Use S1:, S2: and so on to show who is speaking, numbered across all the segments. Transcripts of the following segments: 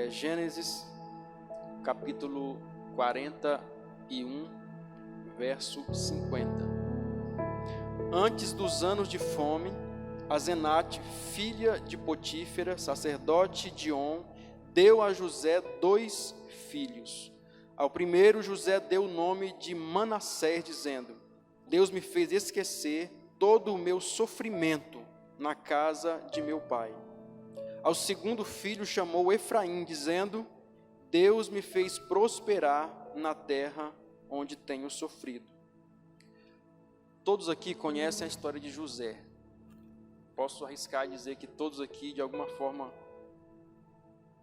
S1: Gênesis, capítulo 41, verso 50. Antes dos anos de fome, Asenate, filha de Potífera, sacerdote de On, deu a José 2 filhos. Ao primeiro, José deu o nome de Manassés, dizendo: Deus me fez esquecer todo o meu sofrimento na casa de meu pai. Ao segundo filho chamou Efraim, dizendo: Deus me fez prosperar na terra onde tenho sofrido. Todos aqui conhecem a história de José. Posso arriscar e dizer que todos aqui, de alguma forma,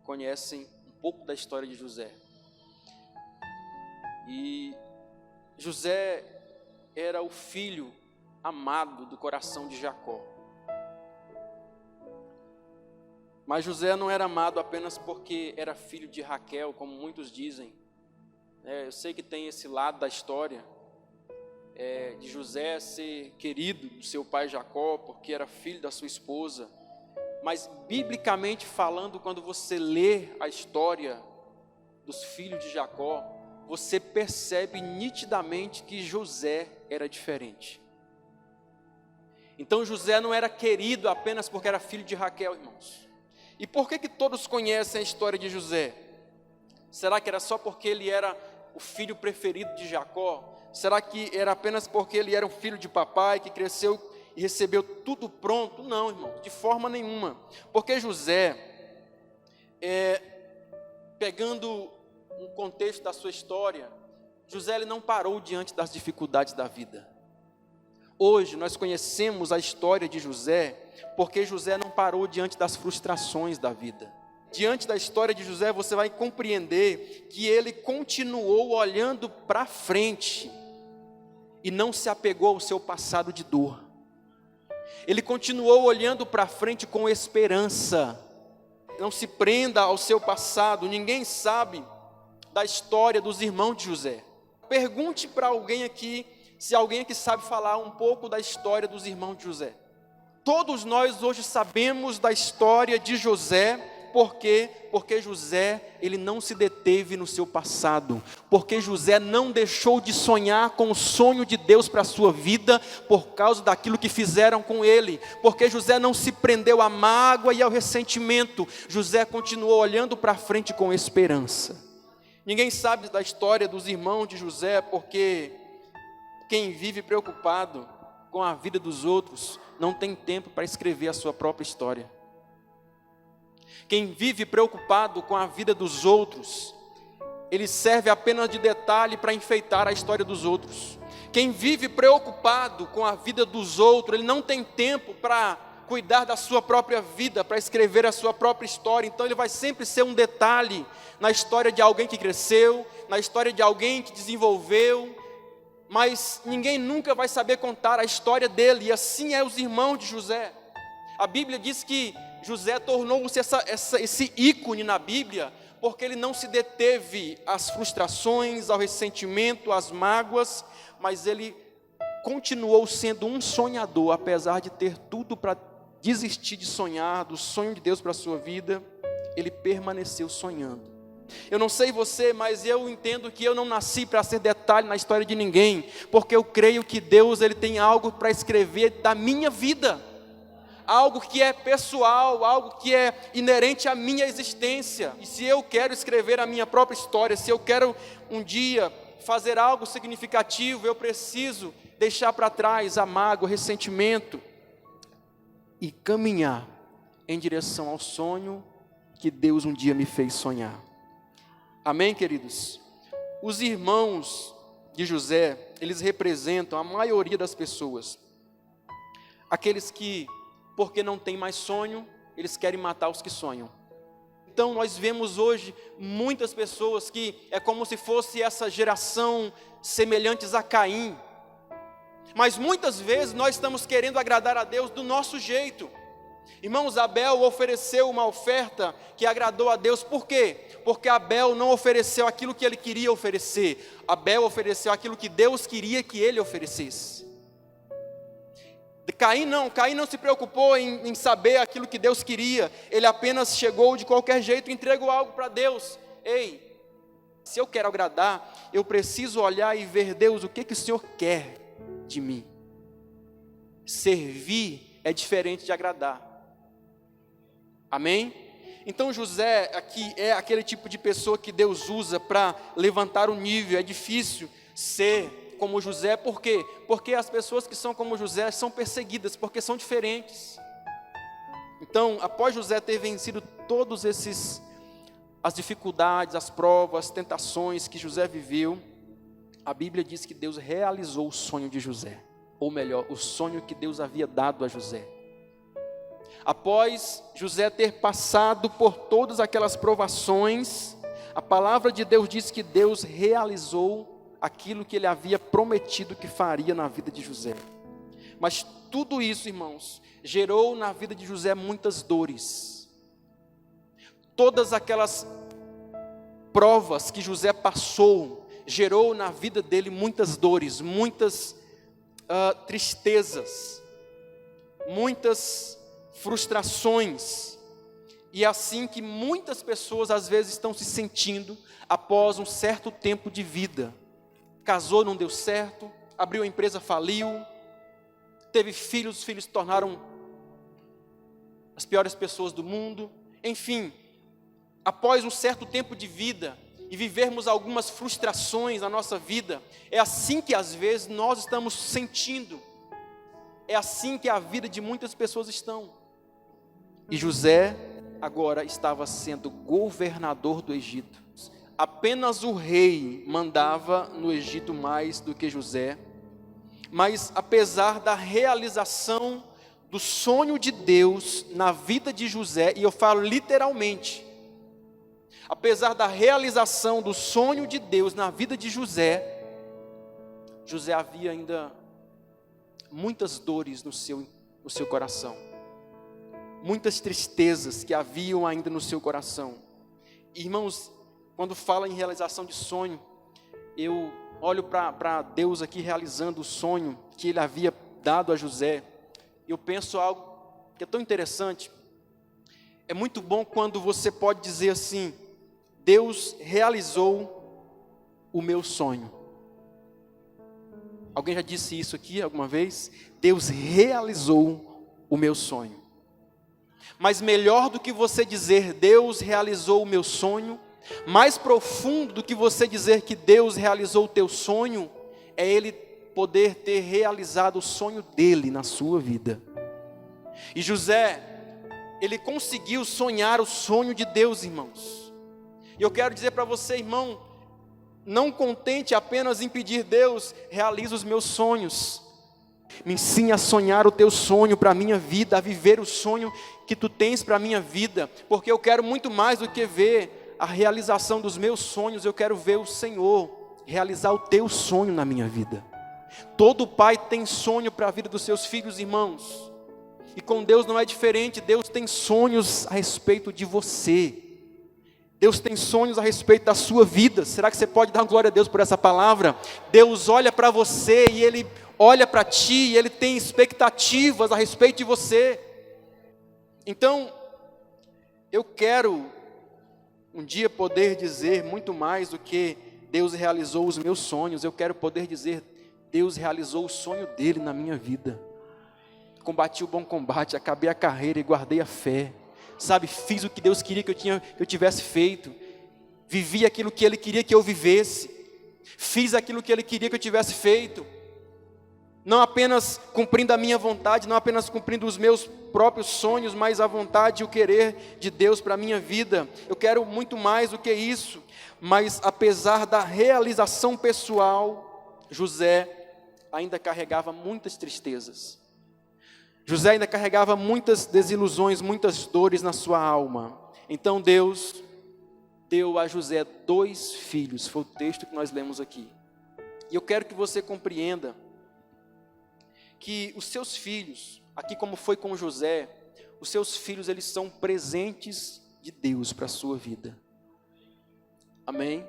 S1: conhecem um pouco da história de José. E José era o filho amado do coração de Jacó. Mas José não era amado apenas porque era filho de Raquel, como muitos dizem. Eu sei que tem esse lado da história, de José ser querido do seu pai Jacó, porque era filho da sua esposa. Mas, biblicamente falando, quando você lê a história dos filhos de Jacó, você percebe nitidamente que José era diferente. Então, José não era querido apenas porque era filho de Raquel, irmãos. E por que todos conhecem a história de José? Será que era só porque ele era o filho preferido de Jacó? Será que era apenas porque ele era um filho de papai, que cresceu e recebeu tudo pronto? Não, irmão, de forma nenhuma. Porque José, pegando um contexto da sua história, José ele não parou diante das dificuldades da vida. Hoje nós conhecemos a história de José, porque José não parou diante das frustrações da vida. Diante da história de José, você vai compreender que ele continuou olhando para frente e não se apegou ao seu passado de dor. Ele continuou olhando para frente com esperança. Não se prenda ao seu passado. Ninguém sabe da história dos irmãos de José. Pergunte para alguém aqui, se alguém aqui sabe falar um pouco da história dos irmãos de José. Todos nós hoje sabemos da história de José. Por quê? Porque José, ele não se deteve no seu passado. Porque José não deixou de sonhar com o sonho de Deus para a sua vida, por causa daquilo que fizeram com ele. Porque José não se prendeu à mágoa e ao ressentimento. José continuou olhando para frente com esperança. Ninguém sabe da história dos irmãos de José, porque quem vive preocupado com a vida dos outros não tem tempo para escrever a sua própria história. Quem vive preocupado com a vida dos outros, ele serve apenas de detalhe para enfeitar a história dos outros. Quem vive preocupado com a vida dos outros, ele não tem tempo para cuidar da sua própria vida, para escrever a sua própria história. Então ele vai sempre ser um detalhe na história de alguém que cresceu, na história de alguém que desenvolveu, mas ninguém nunca vai saber contar a história dele. E assim é os irmãos de José. A Bíblia diz que José tornou-se esse ícone na Bíblia, porque ele não se deteve às frustrações, ao ressentimento, às mágoas, mas ele continuou sendo um sonhador, apesar de ter tudo para desistir de sonhar, do sonho de Deus para a sua vida, ele permaneceu sonhando. Eu não sei você, mas eu entendo que eu não nasci para ser detalhe na história de ninguém, porque eu creio que Deus ele tem algo para escrever da minha vida, algo que é pessoal, algo que é inerente à minha existência. E se eu quero escrever a minha própria história, se eu quero um dia fazer algo significativo, eu preciso deixar para trás a mágoa, o ressentimento e caminhar em direção ao sonho que Deus um dia me fez sonhar. Amém, queridos? Os irmãos de José, eles representam a maioria das pessoas. Aqueles que, porque não tem mais sonho, eles querem matar os que sonham. Então nós vemos hoje muitas pessoas que é como se fosse essa geração semelhantes a Caim. Mas muitas vezes nós estamos querendo agradar a Deus do nosso jeito. Irmãos, Abel ofereceu uma oferta que agradou a Deus. Por quê? Porque Abel não ofereceu aquilo que ele queria oferecer. Abel ofereceu aquilo que Deus queria que ele oferecesse. Caim não se preocupou em saber aquilo que Deus queria, ele apenas chegou de qualquer jeito e entregou algo para Deus. Ei, se eu quero agradar, eu preciso olhar e ver, Deus, o que o Senhor quer de mim? Servir é diferente de agradar. Amém? Então José aqui é aquele tipo de pessoa que Deus usa para levantar o nível. É difícil ser como José, por quê? Porque as pessoas que são como José são perseguidas, porque são diferentes. Então, após José ter vencido todos as dificuldades, as provas, as tentações que José viveu, a Bíblia diz que Deus realizou o sonho de José, ou melhor, o sonho que Deus havia dado a José. Após José ter passado por todas aquelas provações, a palavra de Deus diz que Deus realizou aquilo que ele havia prometido que faria na vida de José. Mas tudo isso, irmãos, gerou na vida de José muitas dores. Todas aquelas provas que José passou, gerou na vida dele muitas dores, muitas tristezas, muitas frustrações. E é assim que muitas pessoas às vezes estão se sentindo após um certo tempo de vida. Casou, não deu certo, abriu a empresa, faliu, teve filhos, os filhos se tornaram as piores pessoas do mundo. Enfim, após um certo tempo de vida e vivermos algumas frustrações na nossa vida, é assim que às vezes nós estamos sentindo. É assim que a vida de muitas pessoas estão. E José agora estava sendo governador do Egito. Apenas o rei mandava no Egito mais do que José. Mas apesar da realização do sonho de Deus na vida de José, e eu falo literalmente, apesar da realização do sonho de Deus na vida de José, José havia ainda muitas dores no seu coração, muitas tristezas que haviam ainda no seu coração. Irmãos, quando fala em realização de sonho, eu olho para Deus aqui realizando o sonho que ele havia dado a José, e eu penso algo que é tão interessante. É muito bom quando você pode dizer assim: Deus realizou o meu sonho. Alguém já disse isso aqui alguma vez? Deus realizou o meu sonho. Mas melhor do que você dizer Deus realizou o meu sonho, mais profundo do que você dizer que Deus realizou o teu sonho, é Ele poder ter realizado o sonho dele na sua vida. E José, ele conseguiu sonhar o sonho de Deus, irmãos. E eu quero dizer para você, irmão, não contente apenas em pedir Deus, realiza os meus sonhos. Me ensine a sonhar o teu sonho para a minha vida, a viver o sonho que tu tens para a minha vida, porque eu quero muito mais do que ver a realização dos meus sonhos, eu quero ver o Senhor realizar o teu sonho na minha vida. Todo pai tem sonho para a vida dos seus filhos, irmãos, e com Deus não é diferente. Deus tem sonhos a respeito de você, Deus tem sonhos a respeito da sua vida. Será que você pode dar glória a Deus por essa palavra? Deus olha para você e Ele olha para ti e Ele tem expectativas a respeito de você. Então, eu quero um dia poder dizer muito mais do que Deus realizou os meus sonhos. Eu quero poder dizer, Deus realizou o sonho dele na minha vida. Combati o bom combate, acabei a carreira e guardei a fé. Sabe, fiz o que Deus queria que eu tivesse feito. Vivi aquilo que Ele queria que eu vivesse. Fiz aquilo que Ele queria que eu tivesse feito. Não apenas cumprindo a minha vontade, não apenas cumprindo os meus próprios sonhos, mas a vontade e o querer de Deus para a minha vida. Eu quero muito mais do que isso. Mas apesar da realização pessoal, José ainda carregava muitas tristezas. José ainda carregava muitas desilusões, muitas dores na sua alma. Então Deus deu a José 2 filhos, foi o texto que nós lemos aqui. E eu quero que você compreenda que os seus filhos, aqui como foi com José, os seus filhos, eles são presentes de Deus para a sua vida. Amém?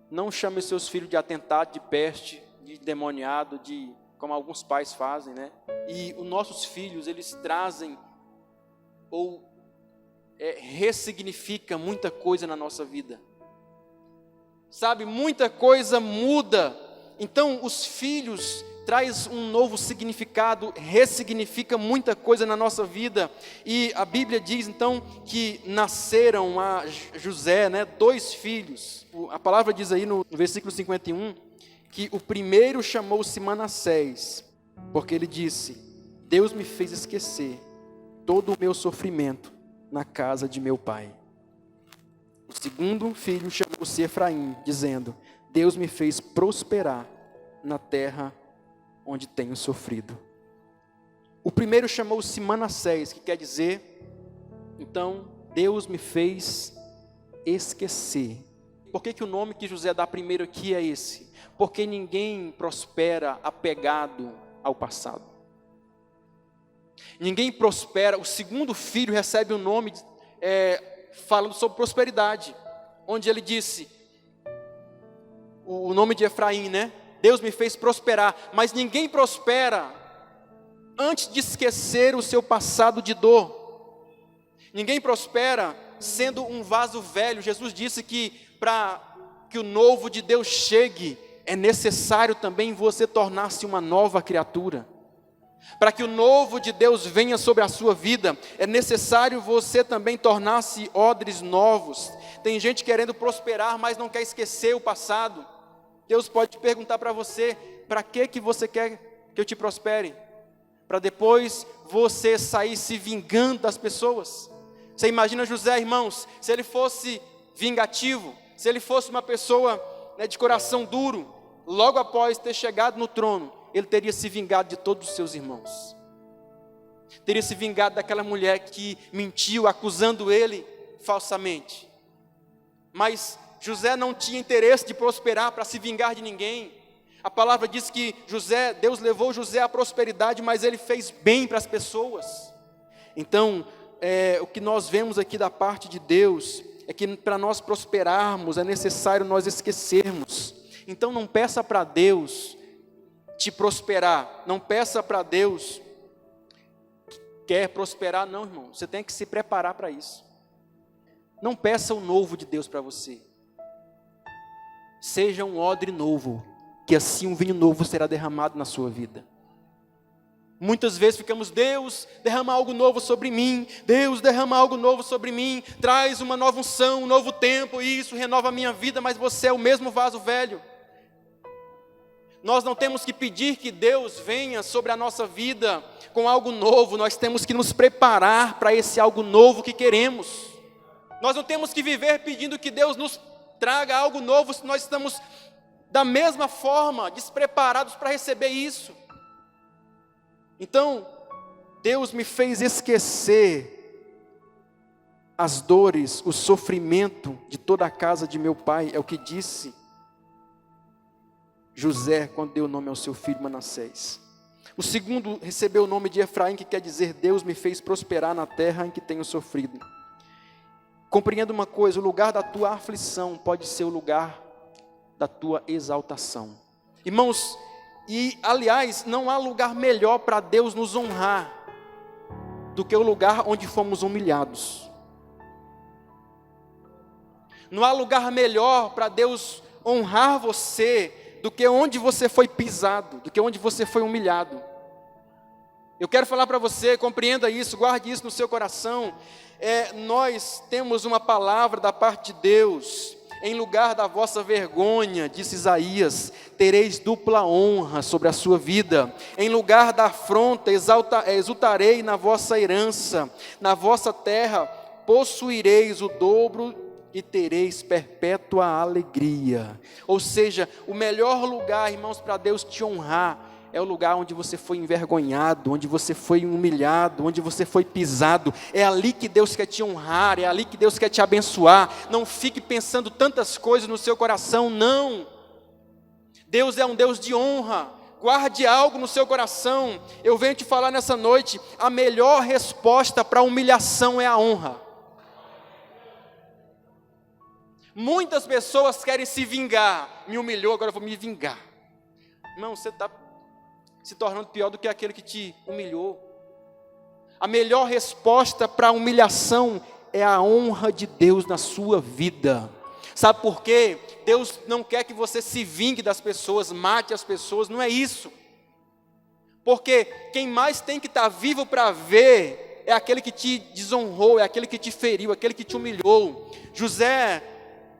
S1: Não chame os seus filhos de atentado, de peste, de demoniado, de como alguns pais fazem, né? E os nossos filhos, eles trazem ou ressignifica muita coisa na nossa vida. Sabe, muita coisa muda. Então, os filhos traz um novo significado, ressignifica muita coisa na nossa vida. E a Bíblia diz então que nasceram a José, né, 2 filhos. A palavra diz aí no versículo 51 que o primeiro chamou-se Manassés, porque ele disse: Deus me fez esquecer todo o meu sofrimento na casa de meu pai. O segundo filho chamou-se Efraim, dizendo: Deus me fez prosperar na terra onde tenho sofrido. O primeiro chamou-se Manassés, que quer dizer, então, Deus me fez esquecer. Por que o nome que José dá primeiro aqui é esse? Porque ninguém prospera apegado ao passado. Ninguém prospera. O segundo filho recebe o nome falando sobre prosperidade, onde ele disse, o nome de Efraim, né? Deus me fez prosperar, mas ninguém prospera antes de esquecer o seu passado de dor. Ninguém prospera sendo um vaso velho. Jesus disse que para que o novo de Deus chegue, é necessário também você tornar-se uma nova criatura. Para que o novo de Deus venha sobre a sua vida, é necessário você também tornar-se odres novos. Tem gente querendo prosperar, mas não quer esquecer o passado. Deus pode perguntar para você: para que você quer que eu te prospere? Para depois você sair se vingando das pessoas? Você imagina José, irmãos, se ele fosse vingativo, se ele fosse uma pessoa, né, de coração duro, logo após ter chegado no trono, ele teria se vingado de todos os seus irmãos. Teria se vingado daquela mulher que mentiu, acusando ele falsamente. Mas José não tinha interesse de prosperar para se vingar de ninguém. A palavra diz que Deus levou José à prosperidade, mas ele fez bem para as pessoas. Então, o que nós vemos aqui da parte de Deus é que para nós prosperarmos é necessário nós esquecermos. Então não peça para Deus te prosperar, não peça para Deus que quer prosperar, não, irmão. Você tem que se preparar para isso. Não peça o novo de Deus para você. Seja um odre novo, que assim um vinho novo será derramado na sua vida. Muitas vezes ficamos: Deus, derrama algo novo sobre mim, Deus, derrama algo novo sobre mim, traz uma nova unção, um novo tempo, e isso renova a minha vida, mas você é o mesmo vaso velho. Nós não temos que pedir que Deus venha sobre a nossa vida com algo novo, nós temos que nos preparar para esse algo novo que queremos. Nós não temos que viver pedindo que Deus nos traga algo novo, se nós estamos da mesma forma despreparados para receber isso. Então, Deus me fez esquecer as dores, o sofrimento de toda a casa de meu pai, é o que disse José quando deu o nome ao seu filho Manassés. O segundo recebeu o nome de Efraim, que quer dizer: Deus me fez prosperar na terra em que tenho sofrido. Compreenda uma coisa: o lugar da tua aflição pode ser o lugar da tua exaltação. Irmãos, e aliás, não há lugar melhor para Deus nos honrar do que o lugar onde fomos humilhados. Não há lugar melhor para Deus honrar você do que onde você foi pisado, do que onde você foi humilhado. Eu quero falar para você, compreenda isso, guarde isso no seu coração. Nós temos uma palavra da parte de Deus. Em lugar da vossa vergonha, disse Isaías, tereis dupla honra sobre a sua vida. Em lugar da afronta, exultarei na vossa herança. Na vossa terra possuireis o dobro e tereis perpétua alegria. Ou seja, o melhor lugar, irmãos, para Deus te honrar é o lugar onde você foi envergonhado, onde você foi humilhado, onde você foi pisado. É ali que Deus quer te honrar, é ali que Deus quer te abençoar. Não fique pensando tantas coisas no seu coração, não. Deus é um Deus de honra. Guarde algo no seu coração. Eu venho te falar nessa noite, a melhor resposta para a humilhação é a honra. Muitas pessoas querem se vingar. Me humilhou, agora eu vou me vingar. Irmão, você está se tornando pior do que aquele que te humilhou. A melhor resposta para a humilhação é a honra de Deus na sua vida. Sabe por quê? Deus não quer que você se vingue das pessoas, mate as pessoas, não é isso. Porque quem mais tem que estar vivo para ver é aquele que te desonrou, é aquele que te feriu, aquele que te humilhou. José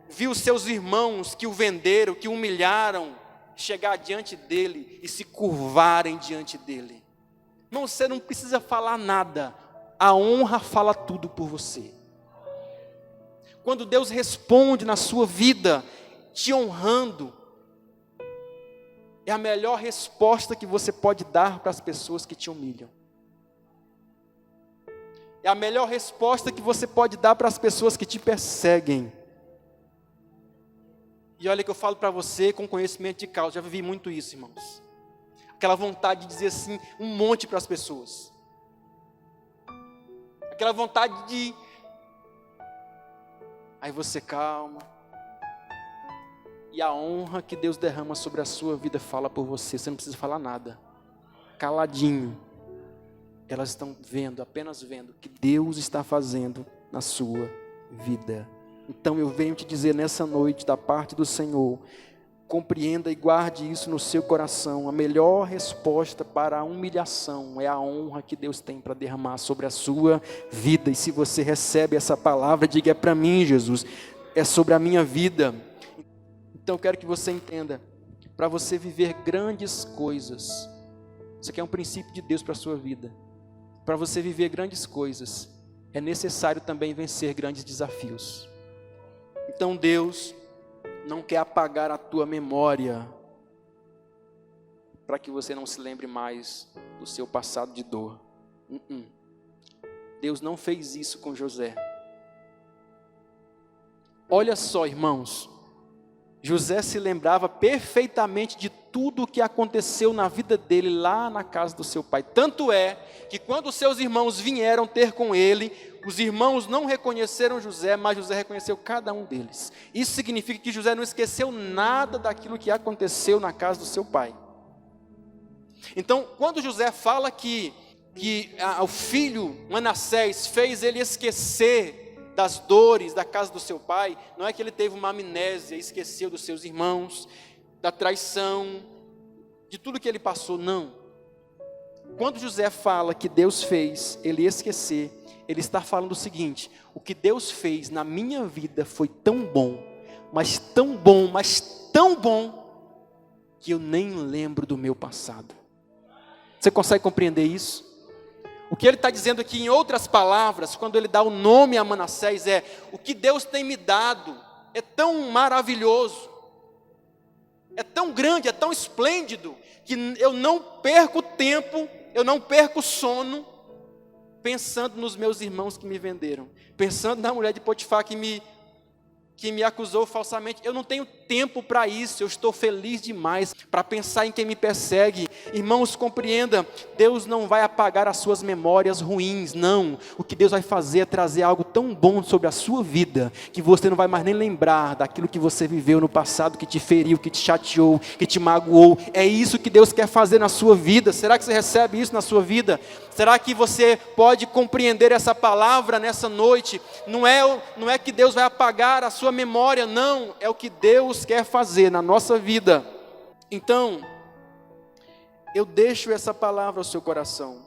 S1: viu seus irmãos que o venderam, que o humilharam, chegar diante dele e se curvarem diante dele. Irmão, você não precisa falar nada, a honra fala tudo por você. Quando Deus responde na sua vida, te honrando, é a melhor resposta que você pode dar para as pessoas que te humilham. É a melhor resposta que você pode dar para as pessoas que te perseguem. E olha que eu falo para você com conhecimento de causa, já vivi muito isso, irmãos. Aquela vontade de dizer assim, um monte para as pessoas. Aquela vontade de... Aí você calma. E a honra que Deus derrama sobre a sua vida fala por você. Você não precisa falar nada. Caladinho. Elas estão vendo, apenas vendo, o que Deus está fazendo na sua vida. Então eu venho te dizer nessa noite, da parte do Senhor, compreenda e guarde isso no seu coração. A melhor resposta para a humilhação é a honra que Deus tem para derramar sobre a sua vida. E se você recebe essa palavra, diga: é para mim, Jesus, é sobre a minha vida. Então eu quero que você entenda, para você viver grandes coisas, isso aqui é um princípio de Deus para a sua vida. Para você viver grandes coisas, é necessário também vencer grandes desafios. Então Deus não quer apagar a tua memória, para que você não se lembre mais do seu passado de dor. Deus não fez isso com José. Olha só, irmãos, José se lembrava perfeitamente de tudo o que aconteceu na vida dele lá na casa do seu pai. Tanto é que quando os seus irmãos vieram ter com ele, os irmãos não reconheceram José, mas José reconheceu cada um deles. Isso significa que José não esqueceu nada daquilo que aconteceu na casa do seu pai. Então, quando José fala que o filho Manassés fez ele esquecer das dores da casa do seu pai, não é que ele teve uma amnésia, esqueceu dos seus irmãos, da traição, de tudo que ele passou, não. Quando José fala que Deus fez ele esquecer, ele está falando o seguinte: o que Deus fez na minha vida foi tão bom, mas tão bom, mas tão bom, que eu nem lembro do meu passado. Você consegue compreender isso? O que ele está dizendo aqui, em outras palavras, quando ele dá o nome a Manassés, é: o que Deus tem me dado é tão maravilhoso, é tão grande, é tão esplêndido, que eu não perco tempo, eu não perco sono, pensando nos meus irmãos que me venderam, pensando na mulher de Potifar que me acusou falsamente. Eu não tenho tempo para isso, eu estou feliz demais para pensar em quem me persegue. Irmãos, compreenda, Deus não vai apagar as suas memórias ruins, não. O que Deus vai fazer é trazer algo tão bom sobre a sua vida, que você não vai mais nem lembrar daquilo que você viveu no passado, que te feriu, que te chateou, que te magoou. É isso que Deus quer fazer na sua vida. Será que você recebe isso na sua vida? Será que você pode compreender essa palavra nessa noite? Não é que Deus vai apagar a sua memória, não. É o que Deus quer fazer na nossa vida. Então, eu deixo essa palavra ao seu coração.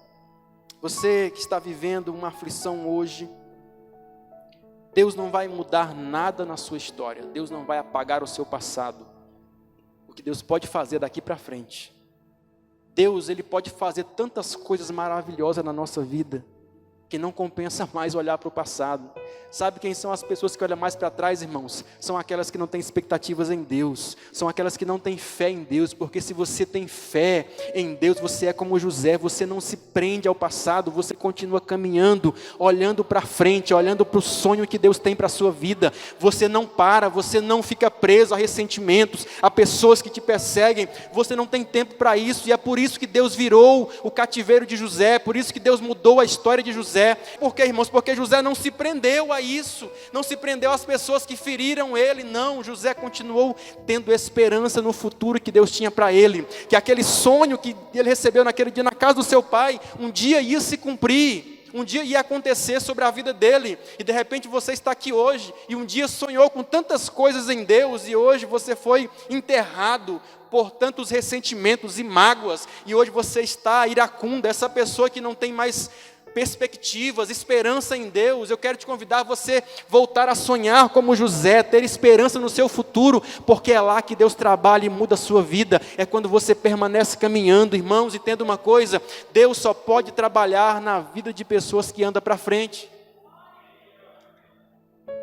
S1: Você que está vivendo uma aflição hoje, Deus não vai mudar nada na sua história. Deus não vai apagar o seu passado. O que Deus pode fazer daqui para frente, Deus, Ele pode fazer tantas coisas maravilhosas na nossa vida, que não compensa mais olhar para o passado. Sabe quem são as pessoas que olham mais para trás, irmãos? São aquelas que não têm expectativas em Deus, são aquelas que não têm fé em Deus, porque se você tem fé em Deus, você é como José, você não se prende ao passado, você continua caminhando, olhando para frente, olhando para o sonho que Deus tem para a sua vida. Você não para, você não fica preso a ressentimentos, a pessoas que te perseguem, você não tem tempo para isso, e é por isso que Deus virou o cativeiro de José, por isso que Deus mudou a história de José, José. Por quê, irmãos? Porque José não se prendeu a isso, não se prendeu às pessoas que feriram ele, não. José continuou tendo esperança no futuro que Deus tinha para ele, que aquele sonho que ele recebeu naquele dia na casa do seu pai, um dia ia se cumprir. Um dia ia acontecer sobre a vida dele, e de repente você está aqui hoje, e um dia sonhou com tantas coisas em Deus, e hoje você foi enterrado por tantos ressentimentos e mágoas, e hoje você está iracundo, essa pessoa que não tem mais perspectivas, esperança em Deus. Eu quero te convidar a você voltar a sonhar como José, ter esperança no seu futuro, porque é lá que Deus trabalha e muda a sua vida, é quando você permanece caminhando, irmãos. E entenda uma coisa, Deus só pode trabalhar na vida de pessoas que andam para frente.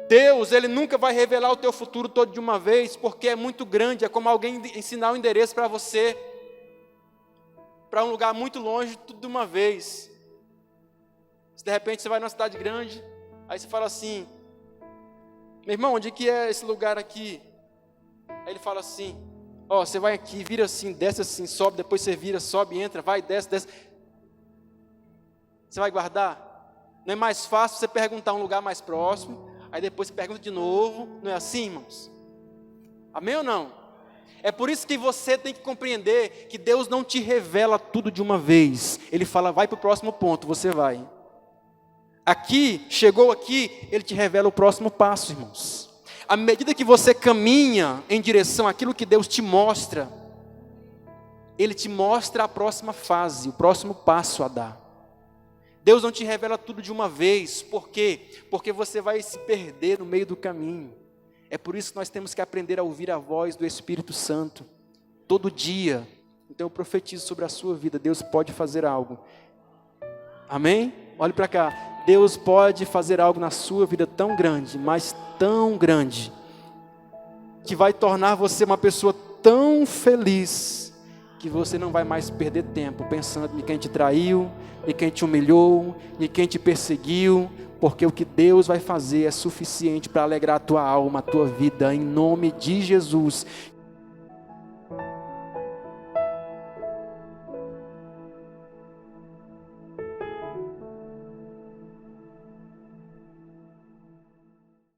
S1: Deus, Ele nunca vai revelar o teu futuro todo de uma vez, porque é muito grande, é como alguém ensinar um endereço para você, para um lugar muito longe, tudo de uma vez. De repente você vai numa cidade grande, aí você fala assim: meu irmão, onde que é esse lugar aqui? Aí ele fala assim: ó, você vai aqui, vira assim, desce assim, sobe, depois você vira, sobe, entra, vai, desce, desce. Você vai guardar? Não é mais fácil você perguntar um lugar mais próximo, aí depois você pergunta de novo? Não é assim, irmãos? Amém ou não? É por isso que você tem que compreender que Deus não te revela tudo de uma vez. Ele fala: vai para o próximo ponto, você vai. Aqui, chegou aqui, Ele te revela o próximo passo, irmãos. À medida que você caminha em direção àquilo que Deus te mostra, Ele te mostra a próxima fase, o próximo passo a dar. Deus não te revela tudo de uma vez. Por quê? Porque você vai se perder no meio do caminho. É por isso que nós temos que aprender a ouvir a voz do Espírito Santo, todo dia. Então eu profetizo sobre a sua vida, Deus pode fazer algo. Amém? Olhe para cá. Deus pode fazer algo na sua vida tão grande, mas tão grande, que vai tornar você uma pessoa tão feliz, que você não vai mais perder tempo pensando em quem te traiu, em quem te humilhou, em quem te perseguiu, porque o que Deus vai fazer é suficiente para alegrar a tua alma, a tua vida, em nome de Jesus.